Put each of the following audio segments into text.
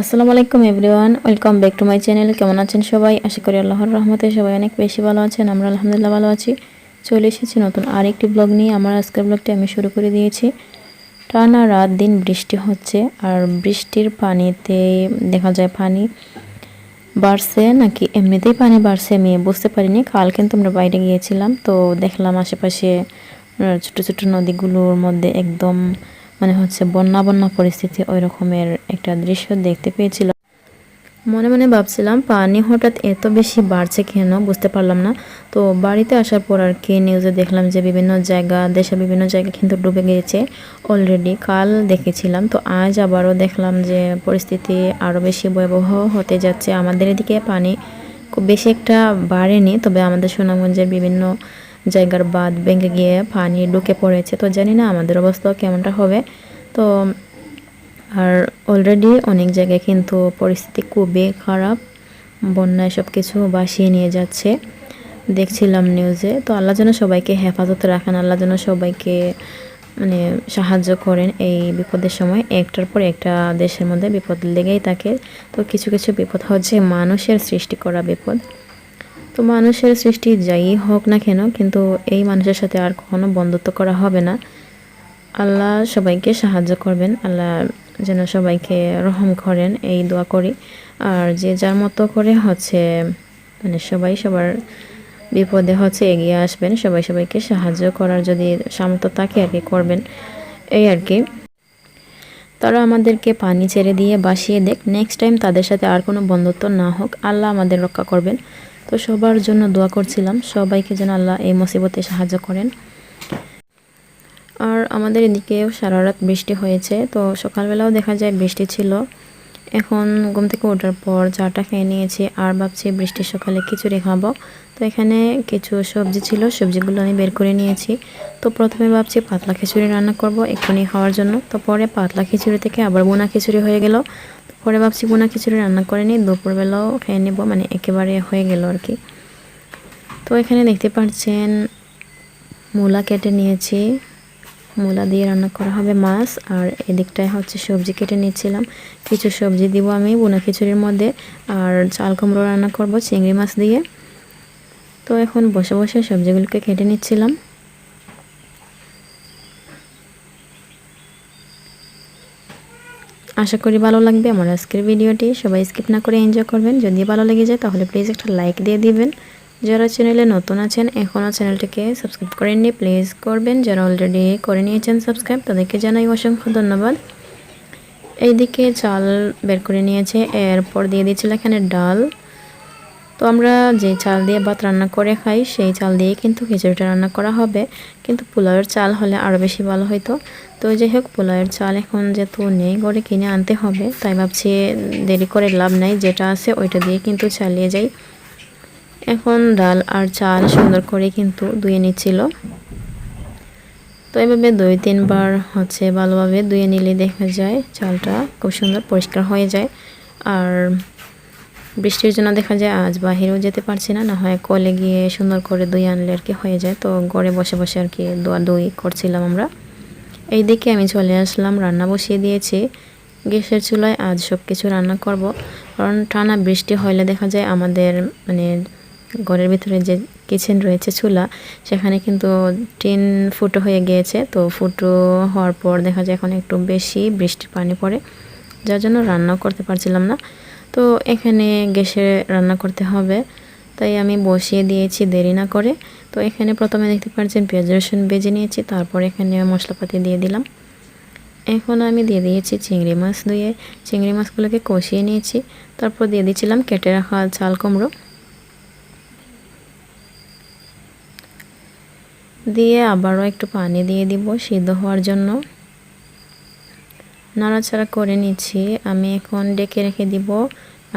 আসসালামু আলাইকুম everyone, welcome back to my channel. কেমন আছেন সবাই? আশা করি আল্লাহর রহমতে সবাই অনেক বেশি ভালো আছেন। আমরা আলহামদুলিল্লাহ ভালো আছি। চলে এসেছি নতুন আরেকটি ব্লগ নিয়ে। আমার আজকের ব্লগটি আমি শুরু করে দিয়েছি। টানা রাত দিন বৃষ্টি হচ্ছে, আর বৃষ্টির পানিতে দেখা যায় পানি বাড়ছে নাকি এমনিতেই পানি বাড়ছে আমি বুঝতে পারিনি। কাল কিন্তু আমরা বাইরে গিয়েছিলাম, তো দেখলাম আশেপাশে ছোট ছোট নদীগুলোর মধ্যে একদম মানে হচ্ছে বন্যা বন্যা পরিস্থিতি, ওই রকমের একটা দৃশ্য দেখতে পেয়েছিলাম। মনে মনে ভাবছিলাম পানি হঠাৎ এত বেশি বাড়ছে কেন, বুঝতে পারলাম না। তো বাড়িতে আসার পর আর কি নিউজে দেখলাম যে বিভিন্ন জায়গা, দেশের বিভিন্ন জায়গা কিন্তু ডুবে গিয়েছে অলরেডি। কাল দেখেছিলাম, তো আজ আবারও দেখলাম যে পরিস্থিতি আরও বেশি ভয়াবহ হতে যাচ্ছে। আমাদের এদিকে পানি খুব বেশি একটা বাড়েনি, তবে আমাদের সুনামগঞ্জের বিভিন্ন জায়গার বাঁধ ভেঙে গিয়ে পানি ঢুকে পড়েছে। তো জানি না আমাদের অবস্থাও কেমনটা হবে। তো আর অলরেডি অনেক জায়গায় কিন্তু পরিস্থিতি খুবই খারাপ, বন্যায় সব কিছু ভাসিয়ে নিয়ে যাচ্ছে দেখছিলাম নিউজে। তো আল্লাহ যেন সবাইকে হেফাজতে রাখেন, আল্লাহ যেন সবাইকে মানে সাহায্য করেন এই বিপদের সময়। একটার পর একটা দেশের মধ্যে বিপদ লেগেই থাকে। তো কিছু কিছু বিপদ হচ্ছে মানুষের সৃষ্টি করা বিপদ। তো মানুষের সৃষ্টি যাই হোক না কেন, কিন্তু এই মানুষের সাথে আর কখনো বন্ধুত্ব করা হবে না। আল্লাহ সবাইকে সাহায্য করবেন, আল্লাহ যেন সবাইকে রহম করেন এই দোয়া করি। আর যে যার মতো করে হচ্ছে মানে সবাই সবার বিপদে হচ্ছে এগিয়ে আসবেন, সবাই সবাইকে সাহায্য করার যদি সামর্থ্য থাকে আর কি করবেন, এই আর কি। তারা আমাদেরকে পানি ছেড়ে দিয়ে বাসিয়ে দেখ, নেক্সট টাইম তাদের সাথে আর কোনো বন্ধুত্ব না হোক, আল্লাহ আমাদের রক্ষা করবেন। তো সবার জন্য দোয়া করছিলাম, সবাইকে যেন আল্লাহ এই মুসিবতে সাহায্য করেন। আর আমাদের এদিকেও সারা রাত বৃষ্টি হয়েছে, তো সকালবেলাও দেখা যায় বৃষ্টি ছিল। এখন ঘুম থেকে ওঠার পর চাটা খেয়ে নিয়েছি, আর ভাবছি বৃষ্টির সকালে খিচুড়ি খাবো। তো এখানে কিছু সবজি ছিল, সবজিগুলো আমি বের করে নিয়েছি। তো প্রথমে ভাবছি পাতলা খিচুড়ি রান্না করব এক্ষুনি খাওয়ার জন্য। তো পরে পাতলা খিচুড়ি থেকে আবার বোনা খিচুড়ি হয়ে গেল। পরে ভাবছি বোনা খিচুড়ি রান্না করে নিই, দুপুরবেলাও খেয়ে নেব, মানে একেবারে হয়ে গেল আর কি। তো এখানে দেখতে পাচ্ছেন মূলা কেটে নিয়েছি, মূলা দিয়ে রান্না করা হবে মাছ। আর এদিকটায় হচ্ছে সবজি কেটে নিচ্ছিলাম, কিছু সবজি দিব আমি বোনা খিচুড়ির মধ্যে। আর চাল কুমড়ো রান্না করব চিংড়ি মাছ দিয়ে। তো এখন বসে বসে সবজিগুলোকে কেটে নিচ্ছিলাম। আশা করি ভালো লাগবে আমার আজকের ভিডিওটি, সবাই স্কিপ না করে এনজয় করবেন। যদি ভালো লেগে যায় তাহলে প্লিজ একটা লাইক দিয়ে দিবেন। যারা চ্যানেলে নতুন আছেন, এখনও চ্যানেলটিকে সাবস্ক্রাইব করেননি, প্লিজ করবেন। যারা অলরেডি করে নিয়েছেন সাবস্ক্রাইব, তাদেরকে জানাই অসংখ্য ধন্যবাদ। এইদিকে চাল বের করে নিয়েছে, এরপর দিয়ে দিচ্ছিল এখানে ডাল। তো আমরা যে চাল দিয়ে ভাত রান্না করে খাই সেই চাল দিয়ে কিন্তু খিচুড়িটা রান্না করা হবে, কিন্তু পোলাওয়ের চাল হলে আরও বেশি ভালো হতো। তো যাই হোক, পোলাওয়ের চাল এখন যেহেতু নেই, ঘরে কিনে আনতে হবে, তাই ভাবছি দেরি করে লাভ নাই, যেটা আছে ওইটা দিয়ে কিন্তু চালিয়ে যাই। এখন ডাল আর চাল সুন্দর করে কিন্তু ধুয়ে নিচ্ছিল। তো এভাবে 2-3 বার হচ্ছে ভালোভাবে ধুয়ে নিলে দেখা যায় চালটা খুব সুন্দর পরিষ্কার হয়ে যায়। আর বৃষ্টির জন্য দেখা যায় আজ বাহিরেও যেতে পারছি না, না হয় কলে গিয়ে সুন্দর করে ধুয়ে আনলে আর কি হয়ে যায়। তো ঘরে বসে বসে আর কি ধোয়াধুয়ি করছিলাম আমরা। এই দিকে আমি চলে আসলাম, রান্না বসিয়ে দিয়েছি গ্যাসের চুলায়। আজ সব কিছু রান্না করব, কারণ টানা বৃষ্টি হলে দেখা যায় আমাদের মানে ঘরের ভিতরে যে কিচেন রয়েছে চুলা, সেখানে কিন্তু টিন ফুটো হয়ে গিয়েছে। তো ফুটো হওয়ার পর দেখা যায় এখন একটু বেশি বৃষ্টির পানি পড়ে, যার জন্য রান্নাও করতে পারছিলাম না। তো এখানে গ্যাসে রান্না করতে হবে, তাই আমি বসিয়ে দিয়েছি দেরি না করে। তো এখানে প্রথমে দেখতে পাচ্ছেন পেঁয়াজ রসুন ভেজে নিয়েছি, তারপর এখানে মশলাপাতি দিয়ে দিলাম। এখন আমি দিয়ে দিয়েছি চিংড়ি মাছ ধুয়ে, চিংড়ি মাছগুলোকে কষিয়ে নিয়েছি। তারপর দিয়ে দিয়েছিলাম কেটে রাখা চাল কুমড়ো, দিয়ে আবারও একটু পানি দিয়ে দিব সিদ্ধ হওয়ার জন্য। নাড়াচাড়া করে নিচ্ছি, আমি এখন ডেকে রেখে দিব।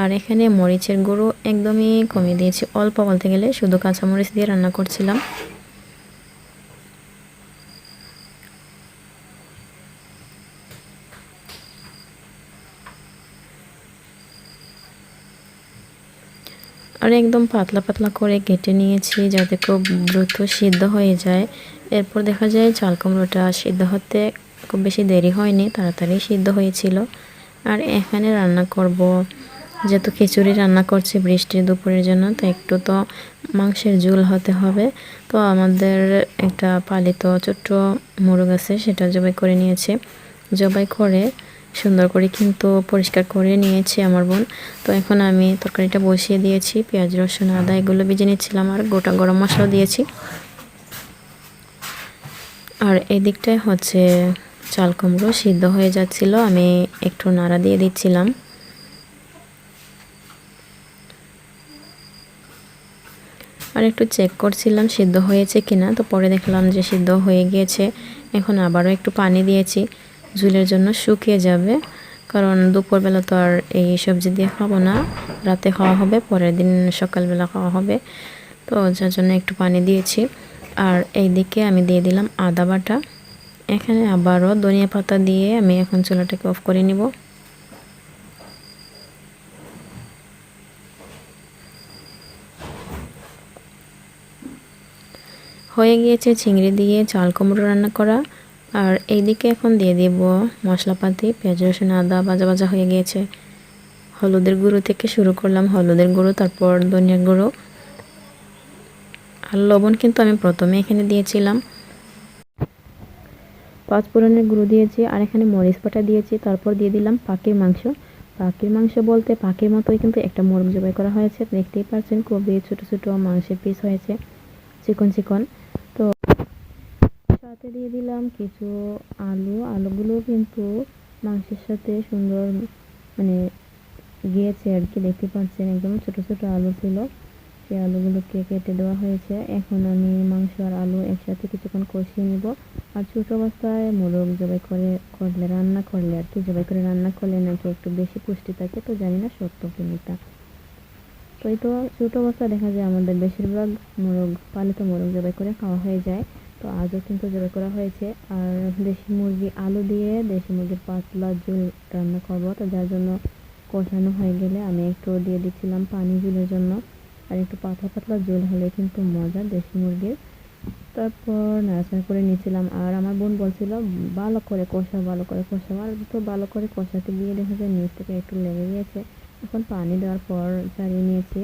আর এখানে মরিচের গুঁড়ো একদমই কমিয়ে দিয়েছি, অল্প বলতে গেলে শুধু কাঁচামরিচ দিয়ে রান্না করছিলাম। আর একদম পাতলা পাতলা করে কেটে নিয়েছি যাতে খুব দ্রুত সিদ্ধ হয়ে যায়। এরপর দেখা যায় চাল কুমড়োটা সিদ্ধ হতে খুব বেশি দেরি হয়নি, তাড়াতাড়ি সিদ্ধ হয়েছিল। আর এখানে রান্না করব, যেহেতু খিচুড়ি রান্না করছি বৃষ্টির দুপুরের জন্য, তো একটু তো মাংসের ঝোল হতে হবে। তো আমাদের একটা পালিত ছোট্ট মোরগ আছে, সেটা জবাই করে নিয়েছে। জবাই করে সুন্দর করে কিন্তু পরিষ্কার করে নিয়েছি আমার বোন। তো এখন আমি তরকারিটা বসিয়ে দিয়েছি, পেঁয়াজ রসুন আদা এগুলো ভেজে নিচ্ছিলাম, আর গোটা গরম মশলা দিয়েছি। আর এই দিকটায় হচ্ছে চাল কুমড়ো সিদ্ধ হয়ে যাচ্ছিল, আমি একটু নাড়া দিয়ে দিচ্ছিলাম। আর একটু চেক করছিলাম সিদ্ধ হয়েছে কিনা, তো পরে দেখলাম যে সিদ্ধ হয়ে গিয়েছে। এখন আবারও একটু পানি দিয়েছি, ঝুলের জন্য শুকিয়ে যাবে, কারণ দুপুরবেলা তো আর এই সবজি দিয়ে খাবো না, রাতে খাওয়া হবে, পরের দিন সকালবেলা খাওয়া হবে। তো যার জন্য একটু পানি দিয়েছি। আর এইদিকে আমি দিয়ে দিলাম আদা বাটা। এখানে আবারও ধনিয়া পাতা দিয়ে আমি এখন চুলাটাকে অফ করে নিব। হয়ে গিয়েছে চিংড়ি দিয়ে চাল কুমড়ো রান্না করা। আর এইদিকে এখন দিয়ে দেব মশলাপাতি, পেঁয়াজ রসুন আদা ভাজা ভাজা হয়ে গিয়েছে। হলুদের গুঁড়ো থেকে শুরু করলাম, হলুদের গুঁড়ো, তারপর ধনিয়ার গুঁড়ো আর লবণ কিন্তু আমি প্রথমে এখানে দিয়েছিলাম। পাঁচফোড়নের গুঁড়ো দিয়েছি, আর এখানে মরিচ বাটা দিয়েছি, তারপর দিয়ে দিলাম পাখির মাংস। পাখির মাংস বলতে পাখির মতোই কিন্তু একটা মোরগ জবাই করা হয়েছে, দেখতেই পাচ্ছেন খুবই ছোট ছোট মাংসের পিস হয়েছে, চিকন চিকন। তো সাথে দিয়ে দিলাম কিছু আলুগুলো কিন্তু মাংসের সাথে সুন্দর মানে গিয়েছে আর কি, দেখতে পাচ্ছেন একদম ছোট ছোট আলু ছিল, সেই আলুগুলোকে কেটে দেওয়া হয়েছে। এখন আমি মাংস আর আলু একসাথে কিছুক্ষণ কষিয়ে নিব। আর ছোট অবস্থায় মোরগ জবাই করলে রান্না করলে আর কি, জবাই করে রান্না করলে নাকি একটু বেশি পুষ্টি থাকে, তো জানি না সত্য কি মিথ্যা। তো এই তো ছোট অবস্থায় দেখা যায় আমাদের বেশিরভাগ পালিত মোরগ জবাই করে খাওয়া হয়ে যায়। তো আজও কিন্তু জবাই করা হয়েছে। আর দেশি মুরগি আলু দিয়ে দেশি মুরগির পাতলা ঝোল রান্না করবো, তো যার জন্য কষানো হয়ে গেলে আমি একটু দিয়ে দিচ্ছিলাম পানি ঝোলের জন্য। আর একটু পাতলা পাতলা ঝোল হলে কিন্তু মজা দেশি মুরগির। তারপর নাড়াচাড়া করে নিয়েছিলাম। আর আমার বোন বলছিল ভালো করে কষা, ভালো করে কষা। আর তো ভালো করে কষাতে গিয়ে দেখা যায় নিচ থেকে একটু লেগে গিয়েছে। এখন পানি দেওয়ার পর চালিয়ে নিয়েছি।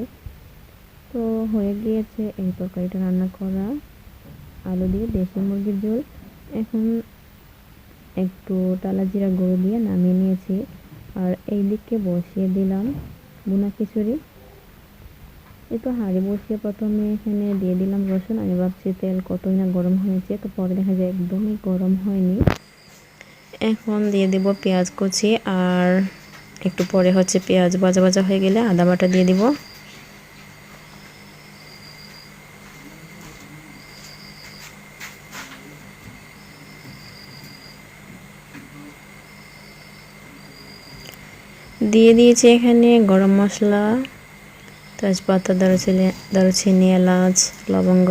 তো হয়ে গিয়েছে এই তরকারিটা রান্না করা, আলু দিয়ে দেশি মুরগির ঝোল। এখন একটু টালা জিরা গুঁড়ো দিয়ে নামিয়ে নিয়েছি। আর এই দিকে বসিয়ে দিলাম ভুনা খিচুড়ি। এই তো হাঁড়ি বসিয়ে প্রথমে এখানে দিয়ে দিলাম রসুন। আমি ভাবছি তেল কতই না গরম হয়েছে, তো পরে দেখা যায় একদমই গরম হয়নি। এখন দিয়ে দেব পেঁয়াজ কুচি, আর একটু পরে হচ্ছে পেঁয়াজ ভাজা ভাজা হয়ে গেলে আদা বাটা দিয়ে দিব। দিয়ে দিয়েছি এখানে গরম মশলা, তেজপাতা, দারুচিনি, এলাচ, লবঙ্গ।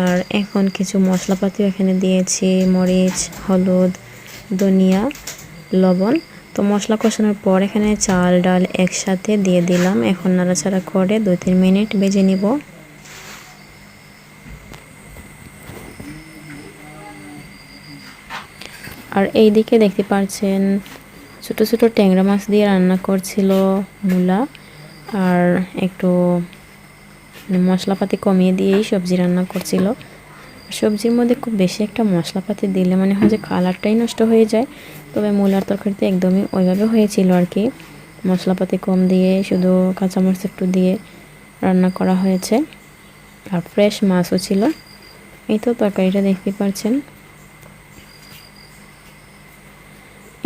আর এখন কিছু মশলাপাতিও এখানে দিয়েছি, মরিচ, হলুদ, ধনিয়া, লবণ। তো মশলা কষানোর পর এখানে চাল ডাল একসাথে দিয়ে দিলাম। এখন নাড়াচাড়া করে 2-3 মিনিট ভেজে নিব। আর এই দিকে দেখতে পাচ্ছেন ছোট ছোট ট্যাংরা মাছ দিয়ে রান্না করছিল মূলা, আর একটু মশলাপাতি কমিয়ে দিয়েই সবজি রান্না করছিল। সবজির মধ্যে খুব বেশি একটা মশলাপাতি দিলে মনে হয় যে কালারটাই নষ্ট হয়ে যায়, তবে মূলার তরকারিতে একদমই ওইভাবে হয়েছিল আর কি, মশলাপাতি কম দিয়ে শুধু কাঁচামরিচ একটু দিয়ে রান্না করা হয়েছে। আর ফ্রেশ মাছও ছিল। এই তো তরকারিটা দেখতে পাচ্ছেন।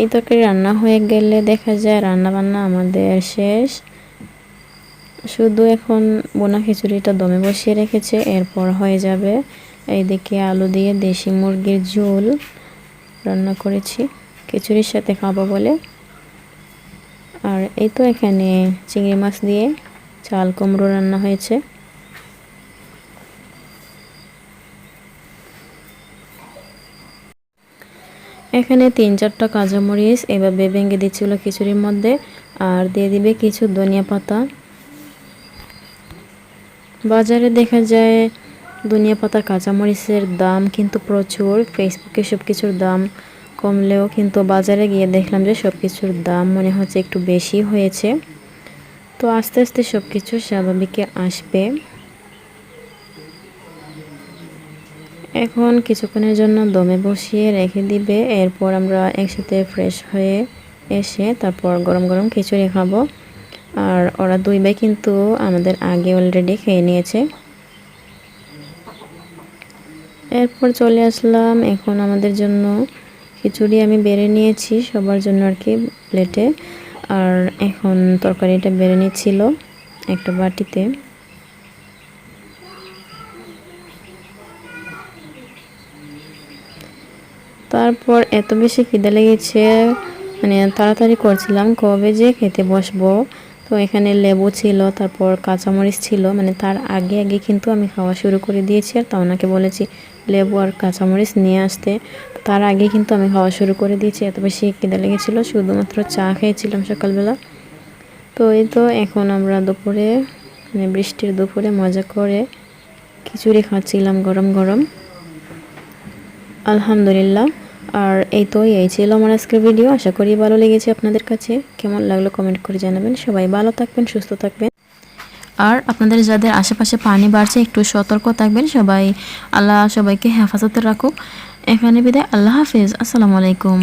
এই তরকারি রান্না হয়ে গেলে দেখা যায় রান্না বান্না আমাদের শেষ। শুধু এখন বোনা খিচুড়িটা দমে বসিয়ে রেখেছে, এরপর হয়ে যাবে। এইদিকে আলু দিয়ে দেশি মুরগির ঝোল রান্না করেছি খিচুড়ির সাথে খাবো বলে। আর এই তো এখানে চিংড়ি মাছ দিয়ে চাল কুমড়ো রান্না হয়েছে। এখানে 3-4টা কাঁচামরিচ এভাবে ভেঙে দিচ্ছিল খিচুড়ির মধ্যে, আর দিয়ে দিবে কিছু ধনিয়া পাতা। বাজারে দেখা যায় ধনিয়া পাতা কাঁচামরিচের দাম কিন্তু প্রচুর, ফেসবুকে সব কিছুর দাম কমলেও কিন্তু বাজারে গিয়ে দেখলাম যে সব কিছুর দাম মনে হচ্ছে একটু বেশি হয়েছে। তো আস্তে আস্তে সব কিছু স্বাভাবিকে আসবে। এখন কিছুক্ষণের জন্য দমে বসিয়ে রেখে দিবে। এরপর আমরা একসাথে ফ্রেশ হয়ে এসে তারপর গরম গরম খিচুড়ি খাবো। আর ওরা দুই ভাই কিন্তু আমাদের আগে অলরেডি খেয়ে নিয়েছে। এরপর চলে আসলাম এখন আমাদের জন্য খিচুড়ি আমি বেড়ে নিয়েছি সবার জন্য আর কি প্লেটে। আর এখন তরকারিটা বেড়ে নিচ্ছিল একটা বাটিতে। তারপর এত বেশি খিদে লেগেছে, মানে তাড়াতাড়ি করছিলাম কবে যে খেতে বসবো। তো এখানে লেবু ছিল, তারপর কাঁচামরিচ ছিল, মানে তার আগে আগে কিন্তু আমি খাওয়া শুরু করে দিয়েছি। আর তা ওনাকে বলেছি লেবু আর কাঁচামরিচ নিয়ে আসতে, তার আগে কিন্তু আমি খাওয়া শুরু করে দিয়েছি। এত বেশি খিদে লেগেছিলো, শুধুমাত্র চা খেয়েছিলাম সকালবেলা। তো এই তো এখন আমরা দুপুরে, মানে বৃষ্টির দুপুরে মজা করে খিচুড়ি খাচ্ছিলাম গরম গরম, আলহামদুলিল্লাহ। আর এই ছিল আমার আজকের ভিডিও। আশা করি ভালো লেগেছে আপনাদের কাছে। কেমন লাগলো কমেন্ট করে জানাবেন। সবাই ভালো থাকবেন, সুস্থ থাকবেন। আর আপনাদের যাদের আশেপাশে পানি বাড়ছে একটু সতর্ক থাকবেন সবাই। আল্লাহ সবাইকে হেফাজতে রাখুক। এখানে বিদায়, আল্লাহ হাফেজ, আসসালামু আলাইকুম।